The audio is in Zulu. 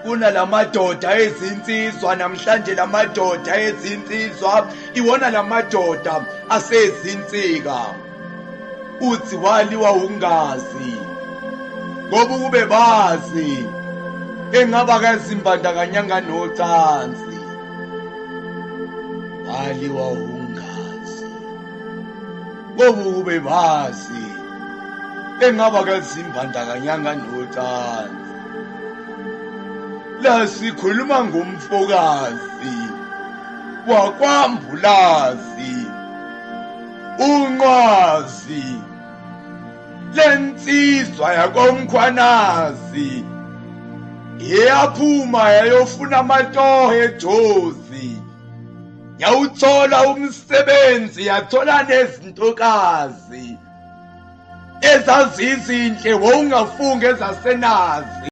ngiyafuna lamadoda ezinsizwa namhlanje, lamadoda ezinsizwa iwona lamadoda asezinsika. Uthi waliwa ungazi ngoba ukube bazi engaba kazimbandakanyanga nocansi. Waliwa ungazi ngoba ukube bazi engaba kazimbandakanyanga nocansi. La sikhuluma ngomfokazi wakwambulazi unqwazi lensizwa yakomkhwanazi yaphuma yayofuna amatohe ejozi, yawuthola umsebenzi, yathola nezintokazi ezazizinhle wawungafunga ezasenazi.